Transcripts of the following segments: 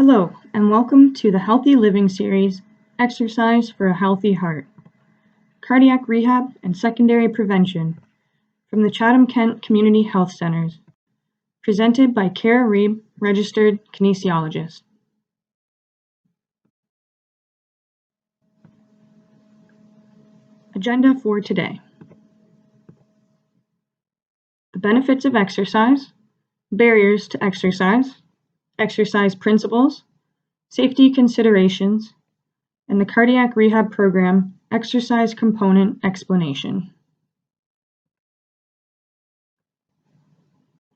Hello, and welcome to the Healthy Living series, Exercise for a Healthy Heart, Cardiac Rehab and Secondary Prevention from the Chatham-Kent Community Health Centers, presented by Kara Reeb, Registered Kinesiologist. Agenda for today. The benefits of exercise, barriers to exercise principles, safety considerations, and the Cardiac Rehab Program Exercise Component Explanation.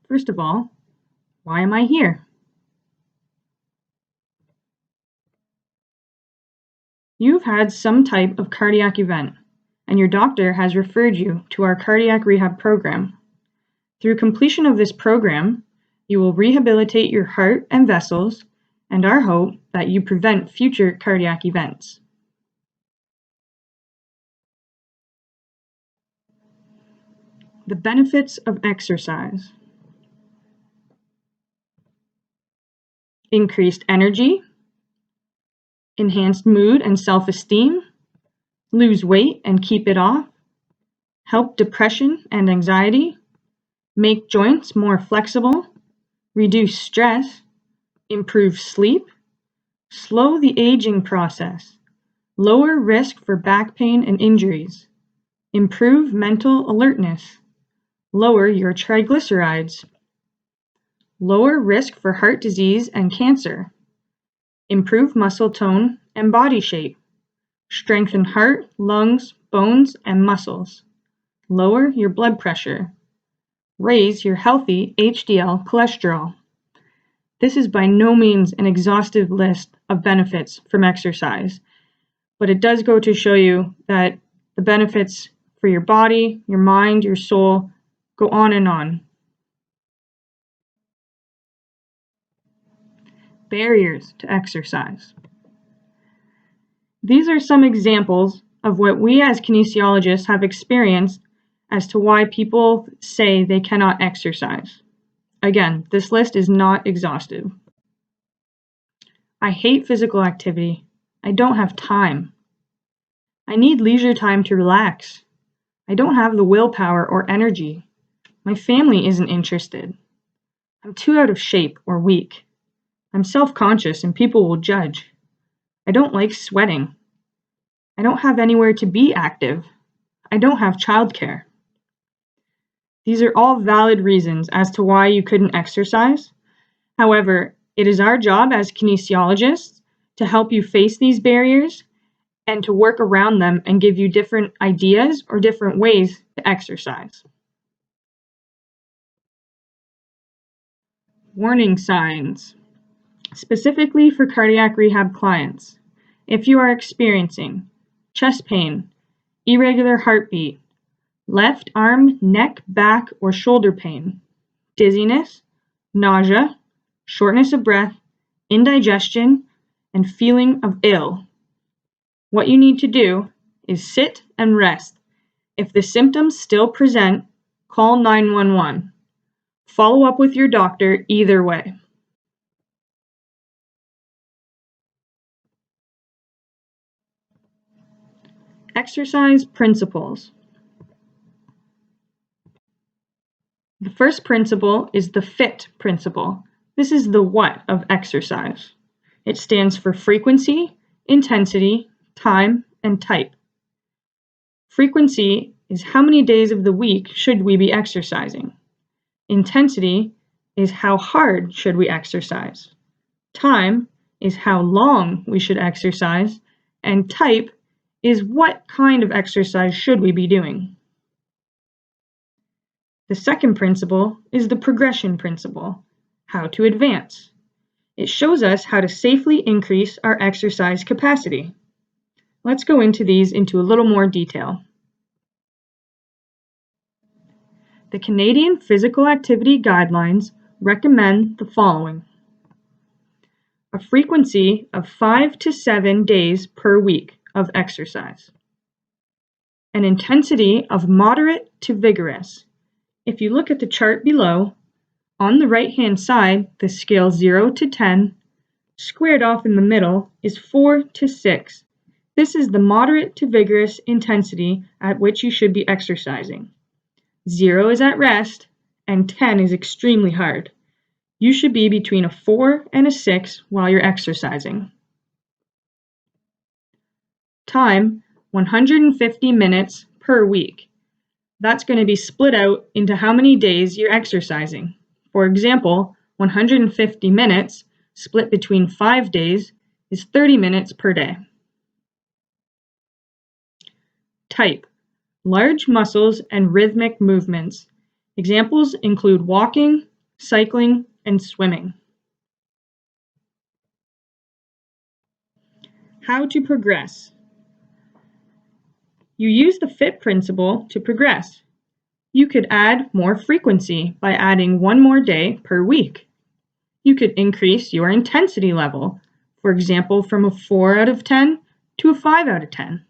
First of all, why am I here? You've had some type of cardiac event, and your doctor has referred you to our Cardiac Rehab Program. Through completion of this program, you will rehabilitate your heart and vessels, and our hope that you prevent future cardiac events. The benefits of exercise. Increased energy, enhanced mood and self-esteem, lose weight and keep it off, help depression and anxiety, make joints more flexible, reduce stress, improve sleep, slow the aging process, lower risk for back pain and injuries, improve mental alertness, lower your triglycerides, lower risk for heart disease and cancer, improve muscle tone and body shape, strengthen heart, lungs, bones, and muscles, lower your blood pressure, raise your healthy HDL cholesterol. This is by no means an exhaustive list of benefits from exercise, but it does go to show you that the benefits for your body, your mind, your soul go on and on. Barriers to exercise. These are some examples of what we as kinesiologists have experienced as to why people say they cannot exercise. Again, this list is not exhaustive. I hate physical activity. I don't have time. I need leisure time to relax. I don't have the willpower or energy. My family isn't interested. I'm too out of shape or weak. I'm self-conscious and people will judge. I don't like sweating. I don't have anywhere to be active. I don't have childcare. These are all valid reasons as to why you couldn't exercise. However, it is our job as kinesiologists to help you face these barriers and to work around them and give you different ideas or different ways to exercise. Warning signs. Specifically for cardiac rehab clients, if you are experiencing chest pain, irregular heartbeat, left arm, neck, back, or shoulder pain, dizziness, nausea, shortness of breath, indigestion, and feeling of ill, what you need to do is sit and rest. If the symptoms still present, call 911. Follow up with your doctor either way. Exercise principles. The first principle is the FIT principle. This is the what of exercise. It stands for frequency, intensity, time, and type. Frequency is how many days of the week should we be exercising. Intensity is how hard should we exercise. Time is how long we should exercise, and type is what kind of exercise should we be doing. The second principle is the progression principle, how to advance. It shows us how to safely increase our exercise capacity. Let's go into these into a little more detail. The Canadian Physical Activity Guidelines recommend the following: a frequency of 5 to 7 days per week of exercise, an intensity of moderate to vigorous. If you look at the chart below, on the right-hand side, the scale 0 to 10, Squared off in the middle is 4 to 6. This is the moderate to vigorous intensity at which you should be exercising. 0 is at rest, and 10 is extremely hard. You should be between a 4 and a 6 while you're exercising. Time, 150 minutes per week. That's going to be split out into how many days you're exercising. For example, 150 minutes split between 5 days is 30 minutes per day. Type, large muscles and rhythmic movements. Examples include walking, cycling, and swimming. How to progress. You use the FIT principle to progress. You could add more frequency by adding one more day per week. You could increase your intensity level, for example, from a 4 out of 10 to a 5 out of 10.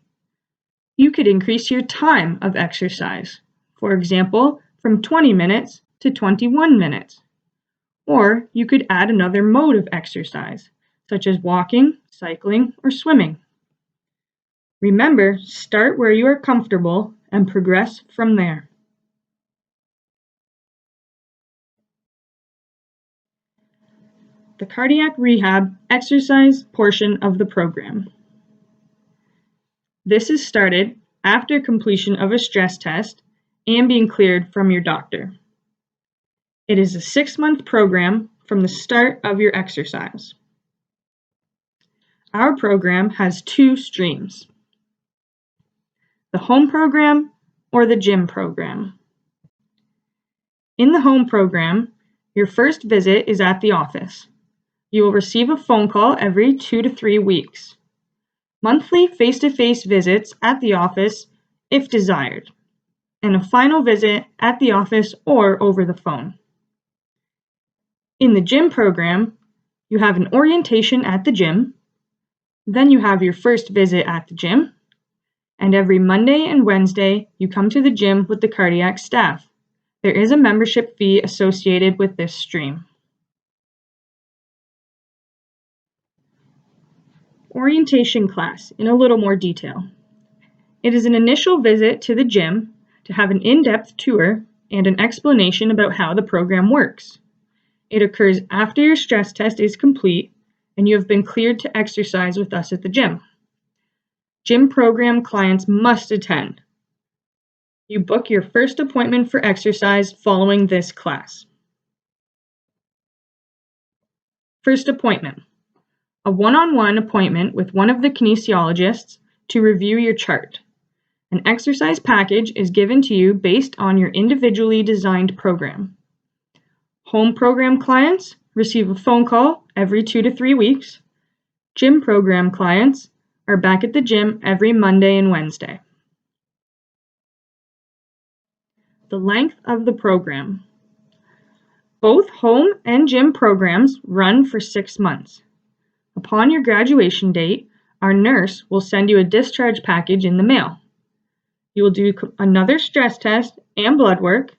You could increase your time of exercise, for example, from 20 minutes to 21 minutes. Or you could add another mode of exercise, such as walking, cycling, or swimming. Remember, start where you are comfortable and progress from there. The cardiac rehab exercise portion of the program. This is started after completion of a stress test and being cleared from your doctor. It is a 6-month program from the start of your exercise. Our program has 2 streams: the home program or the gym program. In the home program, your first visit is at the office. You will receive a phone call every 2 to 3 weeks. Monthly face-to-face visits at the office if desired, and a final visit at the office or over the phone. In the gym program, you have an orientation at the gym, then you have your first visit at the gym, and every Monday and Wednesday you come to the gym with the cardiac staff. There is a membership fee associated with this stream. Orientation class in a little more detail. It is an initial visit to the gym to have an in-depth tour and an explanation about how the program works. It occurs after your stress test is complete and you have been cleared to exercise with us at the gym. Gym program clients must attend. You book your first appointment for exercise following this class. First appointment. A one-on-one appointment with one of the kinesiologists to review your chart. An exercise package is given to you based on your individually designed program. Home program clients receive a phone call every 2 to 3 weeks. Gym program clients are back at the gym every Monday and Wednesday. The length of the program. Both home and gym programs run for 6 months. Upon your graduation date, our nurse will send you a discharge package in the mail. You will do another stress test and blood work,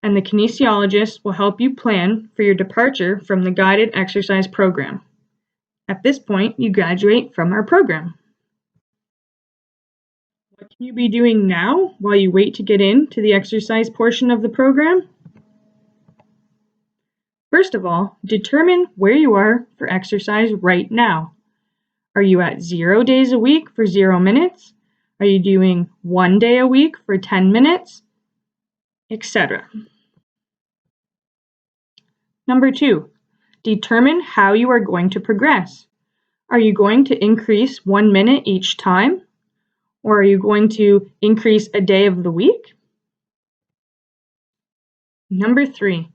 and the kinesiologist will help you plan for your departure from the guided exercise program. At this point, you graduate from our program. What can you be doing now while you wait to get into the exercise portion of the program? First of all, determine where you are for exercise right now. Are you at 0 days a week for 0 minutes? Are you doing 1 day a week for 10 minutes? Etc. Number 2, determine how you are going to progress. Are you going to increase 1 minute each time? Or are you going to increase a day of the week? Number 3,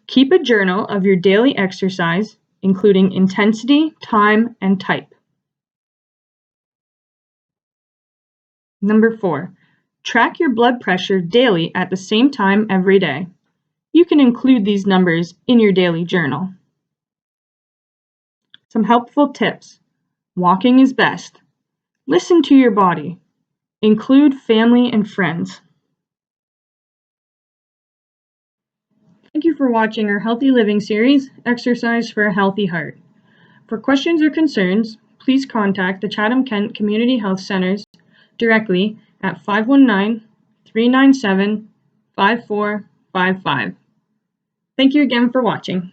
keep a journal of your daily exercise, including intensity, time, and type. Number 4, track your blood pressure daily at the same time every day. You can include these numbers in your daily journal. Some helpful tips. Walking is best. Listen to your body. Include family and friends. Thank you for watching our Healthy Living series, Exercise for a Healthy Heart. For questions or concerns, please contact the Chatham-Kent Community Health Centres directly at 519-397-5455. Thank you again for watching.